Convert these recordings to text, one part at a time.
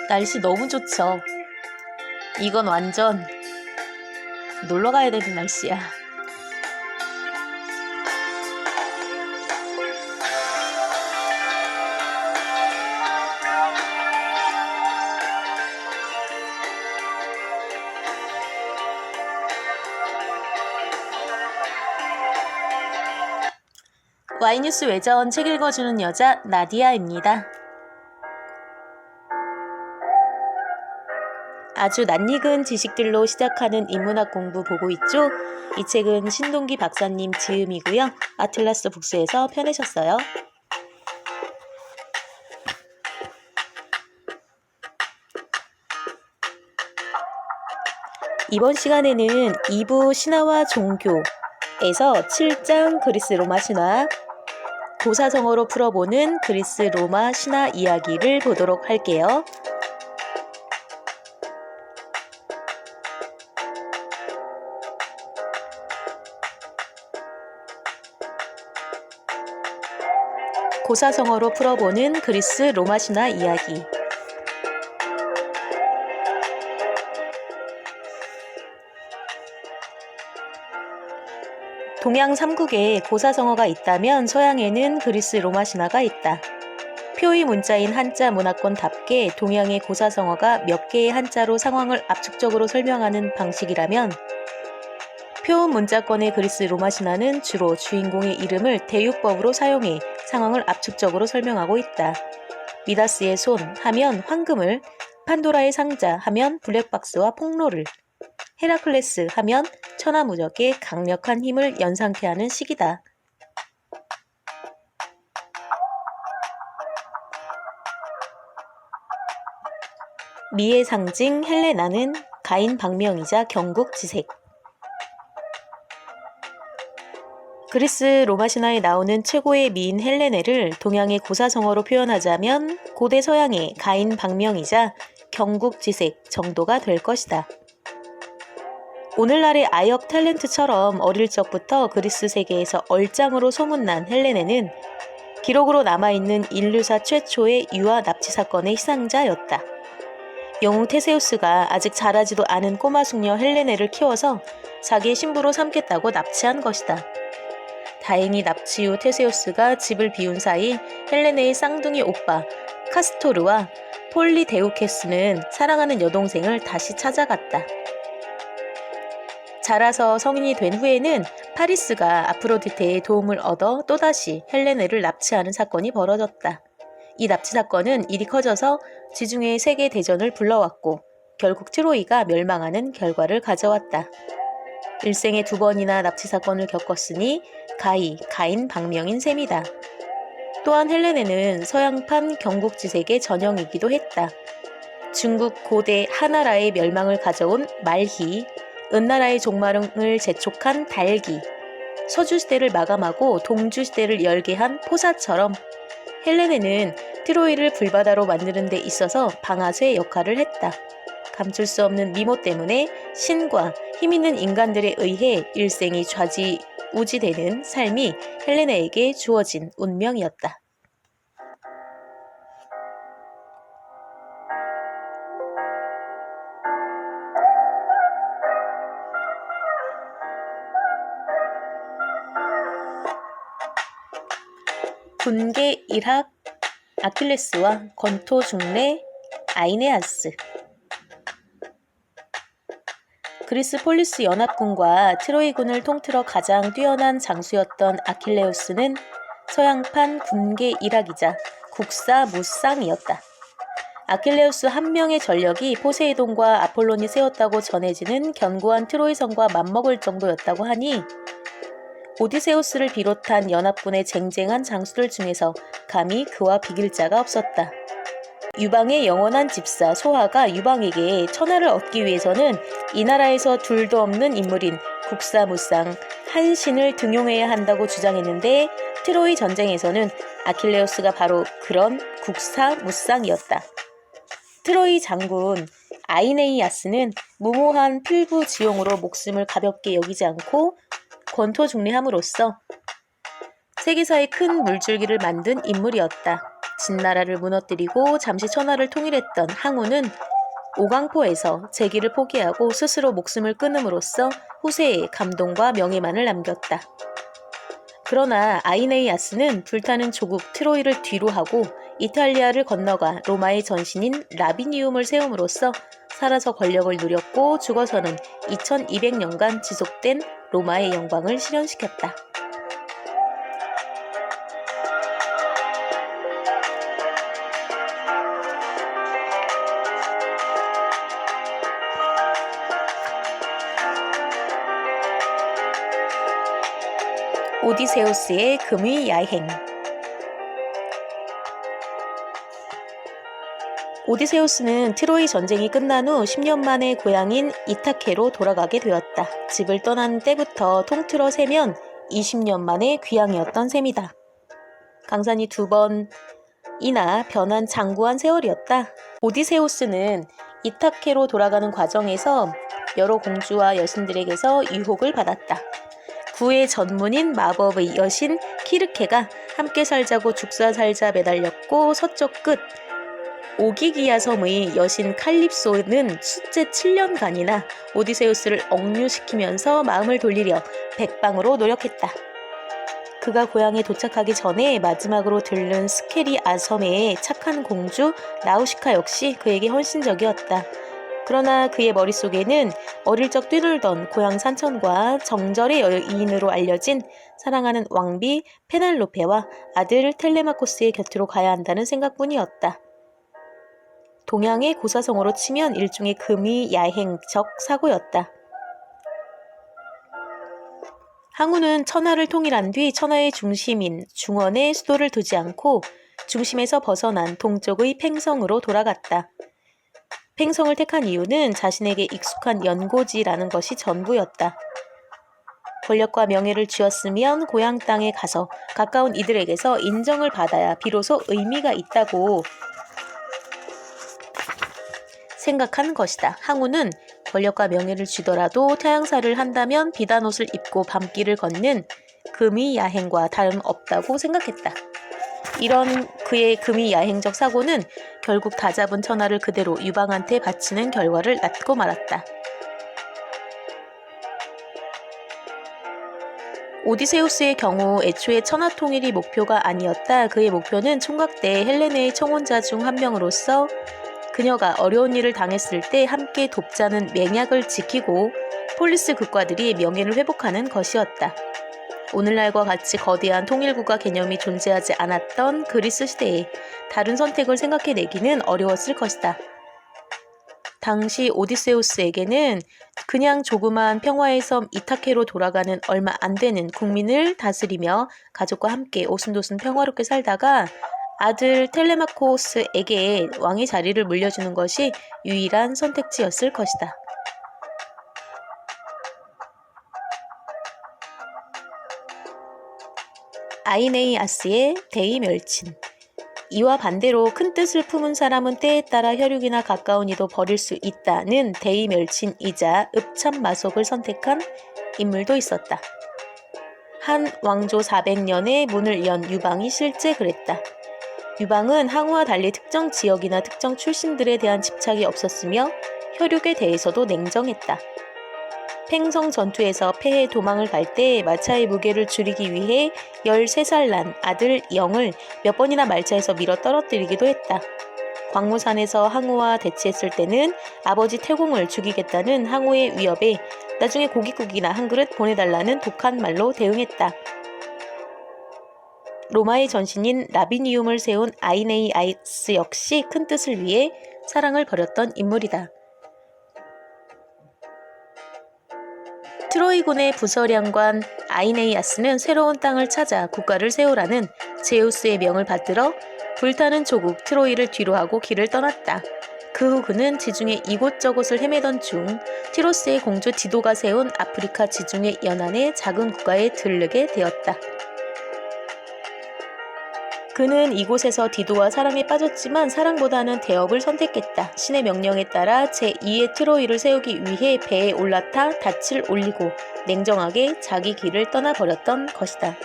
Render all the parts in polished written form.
날씨 너무 좋죠. 이건 완전 놀러 가야 되는 날씨야. Y뉴스 외전 책 읽어주는 여자 나디아입니다. 아주 낯익은 지식들로 시작하는 인문학 공부 보고 있죠? 이 책은 신동기 박사님 지음이고요. 아틀라스 북스에서 펴내셨어요. 이번 시간에는 2부 신화와 종교에서 7장 그리스 로마 신화, 고사성어로 풀어보는 그리스 로마 신화 이야기를 보도록 할게요. 고사성어로 풀어보는 그리스 로마 신화 이야기. 동양 3국에 고사성어가 있다면 서양에는 그리스 로마 신화가 있다. 표의 문자인 한자 문화권답게 동양의 고사성어가 몇 개의 한자로 상황을 압축적으로 설명하는 방식이라면 표음 문자권의 그리스 로마 신화는 주로 주인공의 이름을 대유법으로 사용해 상황을 압축적으로 설명하고 있다. 미다스의 손 하면 황금을, 판도라의 상자 하면 블랙박스와 폭로를, 헤라클레스 하면 천하무적의 강력한 힘을 연상케 하는 시기다. 미의 상징 헬레나는 가인 박명이자 경국지색. 그리스 로마 신화에 나오는 최고의 미인 헬레네를 동양의 고사성어로 표현하자면 고대 서양의 가인 박명이자 경국지색 정도가 될 것이다. 오늘날의 아역 탤런트처럼 어릴 적부터 그리스 세계에서 얼짱으로 소문난 헬레네는 기록으로 남아있는 인류사 최초의 유아 납치 사건의 희생자였다. 영웅 테세우스가 아직 자라지도 않은 꼬마 숙녀 헬레네를 키워서 자기의 신부로 삼겠다고 납치한 것이다. 다행히 납치 후 테세우스가 집을 비운 사이 헬레네의 쌍둥이 오빠 카스토르와 폴리데우케스는 사랑하는 여동생을 다시 찾아갔다. 자라서 성인이 된 후에는 파리스가 아프로디테의 도움을 얻어 또다시 헬레네를 납치하는 사건이 벌어졌다. 이 납치 사건은 일이 커져서 지중해 세계대전을 불러왔고 결국 트로이가 멸망하는 결과를 가져왔다. 일생에 2번이나 납치 사건을 겪었으니 가인 박명인 셈이다. 또한 헬레네는 서양판 경국지색의 전형이기도 했다. 중국 고대 하나라의 멸망을 가져온 말희, 은나라의 종말을 재촉한 달기, 서주시대를 마감하고 동주시대를 열게 한 포사처럼 헬레네는 트로이를 불바다로 만드는 데 있어서 방아쇠 역할을 했다. 감출 수 없는 미모 때문에 신과 힘있는 인간들에 의해 일생이 좌지우지되는 삶이 헬레네에게 주어진 운명이었다. 군계 일학 아킬레스와 권토 중래 아이네아스. 그리스 폴리스 연합군과 트로이군을 통틀어 가장 뛰어난 장수였던 아킬레우스는 서양판 군계 일학이자 국사 무쌍이었다. 아킬레우스 한 명의 전력이 포세이돈과 아폴론이 세웠다고 전해지는 견고한 트로이성과 맞먹을 정도였다고 하니 오디세우스를 비롯한 연합군의 쟁쟁한 장수들 중에서 감히 그와 비길 자가 없었다. 유방의 영원한 집사 소하가 유방에게 천하를 얻기 위해서는 이 나라에서 둘도 없는 인물인 국사무쌍 한 신을 등용해야 한다고 주장했는데 트로이 전쟁에서는 아킬레우스가 바로 그런 국사무쌍이었다. 트로이 장군 아이네이아스는 무모한 필부지용으로 목숨을 가볍게 여기지 않고 권토중리함으로써 세계사의 큰 물줄기를 만든 인물이었다. 진나라를 무너뜨리고 잠시 천하를 통일했던 항우는 오강포에서 재기를 포기하고 스스로 목숨을 끊음으로써 후세에 감동과 명예만을 남겼다. 그러나 아이네이아스는 불타는 조국 트로이를 뒤로하고 이탈리아를 건너가 로마의 전신인 라비니움을 세움으로써 살아서 권력을 누렸고 죽어서는 2200년간 지속된 로마의 영광을 실현시켰다. 오디세우스의 금의 야행. 오디세우스는 트로이 전쟁이 끝난 후 10년 만에 고향인 이타케로 돌아가게 되었다. 집을 떠난 때부터 통틀어 세면 20년 만에 귀향이었던 셈이다. 강산이 2번이나 변한 장구한 세월이었다. 오디세우스는 이타케로 돌아가는 과정에서 여러 공주와 여신들에게서 유혹을 받았다. 구의 전문인 마법의 여신 키르케가 함께 살자고 죽사살자 매달렸고 서쪽 끝 오기기야 섬의 여신 칼립소는 수째 7년간이나 오디세우스를 억류시키면서 마음을 돌리려 백방으로 노력했다. 그가 고향에 도착하기 전에 마지막으로 들른 스케리아 섬의 착한 공주 나우시카 역시 그에게 헌신적이었다. 그러나 그의 머릿속에는 어릴 적 뛰놀던 고향 산천과 정절의 여인으로 알려진 사랑하는 왕비 페넬로페와 아들 텔레마코스의 곁으로 가야 한다는 생각뿐이었다. 동양의 고사성어로 치면 일종의 금의 야행적 사고였다. 항우는 천하를 통일한 뒤 천하의 중심인 중원에 수도를 두지 않고 중심에서 벗어난 동쪽의 팽성으로 돌아갔다. 팽성을 택한 이유는 자신에게 익숙한 연고지라는 것이 전부였다. 권력과 명예를 쥐었으면 고향 땅에 가서 가까운 이들에게서 인정을 받아야 비로소 의미가 있다고 생각한 것이다. 항우는 권력과 명예를 쥐더라도 태양사를 한다면 비단 옷을 입고 밤길을 걷는 금의 야행과 다름없다고 생각했다. 이런 그의 금의 야행적 사고는 결국 다잡은 천하를 그대로 유방한테 바치는 결과를 낳고 말았다. 오디세우스의 경우 애초에 천하 통일이 목표가 아니었다. 그의 목표는 총각대 헬레네의 청혼자 중 한 명으로서 그녀가 어려운 일을 당했을 때 함께 돕자는 맹약을 지키고 폴리스 국가들이 명예를 회복하는 것이었다. 오늘날과 같이 거대한 통일국가 개념이 존재하지 않았던 그리스 시대에 다른 선택을 생각해내기는 어려웠을 것이다. 당시 오디세우스에게는 그냥 조그마한 평화의 섬 이타케로 돌아가는 얼마 안 되는 국민을 다스리며 가족과 함께 오순도순 평화롭게 살다가 아들 텔레마코스에게 왕의 자리를 물려주는 것이 유일한 선택지였을 것이다. 아이네이아스의 대의멸친. 이와 반대로 큰 뜻을 품은 사람은 때에 따라 혈육이나 가까운 이도 버릴 수 있다는 대의멸친이자 읍참마속을 선택한 인물도 있었다. 한 왕조 400년에 문을 연 유방이 실제 그랬다. 유방은 항우와 달리 특정 지역이나 특정 출신들에 대한 집착이 없었으며 혈육에 대해서도 냉정했다. 팽성 전투에서 패해 도망을 갈 때 마차의 무게를 줄이기 위해 13살 난 아들 영을 몇 번이나 말차에서 밀어 떨어뜨리기도 했다. 광무산에서 항우와 대치했을 때는 아버지 태공을 죽이겠다는 항우의 위협에 나중에 고깃국이나 한 그릇 보내달라는 독한 말로 대응했다. 로마의 전신인 라비니움을 세운 아이네이아스 역시 큰 뜻을 위해 사랑을 버렸던 인물이다. 트로이군의 부서량관 아이네이아스는 새로운 땅을 찾아 국가를 세우라는 제우스의 명을 받들어 불타는 조국 트로이를 뒤로하고 길을 떠났다. 그 후 그는 지중해 이곳저곳을 헤매던 중 티로스의 공주 디도가 세운 아프리카 지중해 연안의 작은 국가에 들르게 되었다. 그는 이곳에서 디도와 사랑에 빠졌지만 사랑보다는 대업을 선택했다. 신의 명령에 따라 제2의 트로이를 세우기 위해 배에 올라타 닻을 올리고 냉정하게 자기 길을 떠나버렸던 것이다.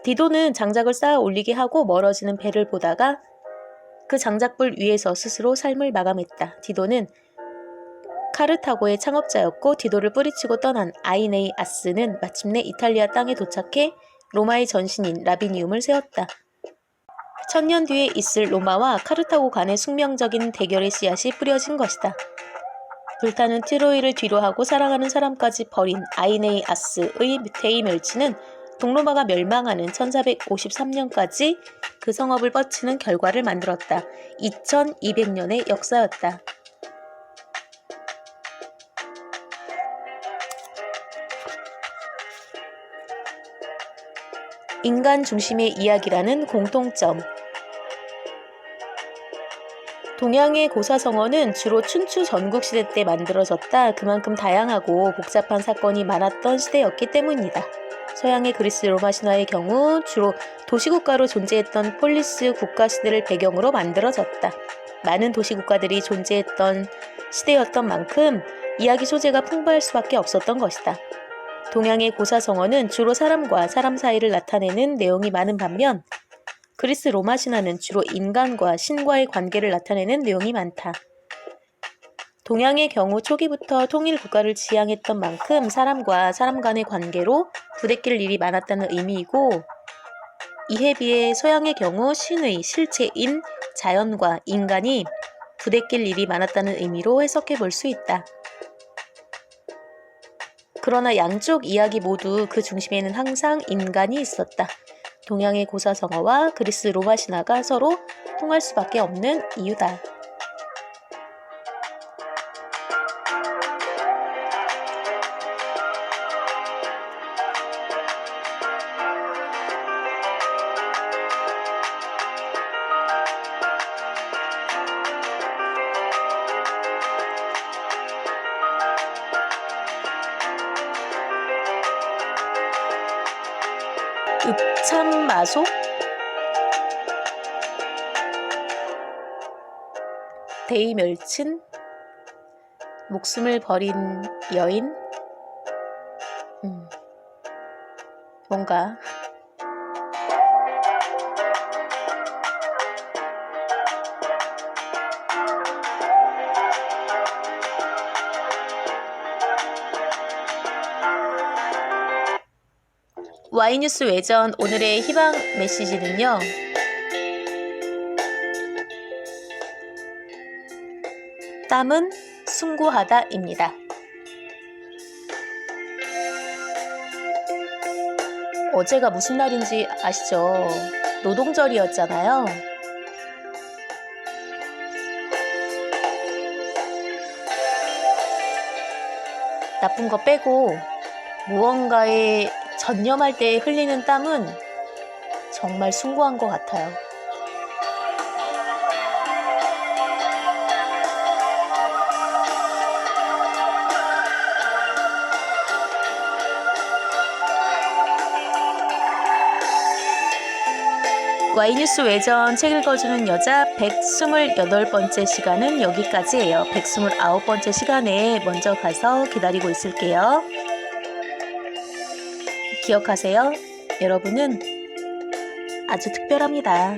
디도는 장작을 쌓아 올리게 하고 멀어지는 배를 보다가 그 장작불 위에서 스스로 삶을 마감했다. 디도는 카르타고의 창업자였고 디도를 뿌리치고 떠난 아이네이아스는 마침내 이탈리아 땅에 도착해 로마의 전신인 라비니움을 세웠다. 1000년 뒤에 있을 로마와 카르타고 간의 숙명적인 대결의 씨앗이 뿌려진 것이다. 불타는 트로이를 뒤로하고 사랑하는 사람까지 버린 아이네이아스의 데이멸치는 동로마가 멸망하는 1453년까지 그 성업을 뻗치는 결과를 만들었다. 2200년의 역사였다. 인간 중심의 이야기라는 공통점. 동양의 고사성어는 주로 춘추 전국시대 때 만들어졌다. 그만큼 다양하고 복잡한 사건이 많았던 시대였기 때문이다. 서양의 그리스 로마 신화의 경우 주로 도시국가로 존재했던 폴리스 국가시대를 배경으로 만들어졌다. 많은 도시국가들이 존재했던 시대였던 만큼 이야기 소재가 풍부할 수밖에 없었던 것이다. 동양의 고사성어는 주로 사람과 사람 사이를 나타내는 내용이 많은 반면 그리스 로마 신화는 주로 인간과 신과의 관계를 나타내는 내용이 많다. 동양의 경우 초기부터 통일 국가를 지향했던 만큼 사람과 사람 간의 관계로 부대낄 일이 많았다는 의미이고, 이에 비해 서양의 경우 신의 실체인 자연과 인간이 부대낄 일이 많았다는 의미로 해석해 볼 수 있다. 그러나 양쪽 이야기 모두 그 중심에는 항상 인간이 있었다. 동양의 고사성어와 그리스 로마 신화가 서로 통할 수밖에 없는 이유다. 읍참마소? 데이멸친? 목숨을 버린 여인? 뭔가 Y뉴스 외전 오늘의 희망 메시지는요. 땀은 숭고하다입니다. 어제가 무슨 날인지 아시죠? 노동절이었잖아요. 나쁜 거 빼고 무언가에 전념할 때 흘리는 땀은 정말 숭고한 것 같아요. Y뉴스 외전 책 읽어주는 여자 128번째 시간은 여기까지예요. 129번째 시간에 먼저 가서 기다리고 있을게요. 기억하세요. 여러분은 아주 특별합니다.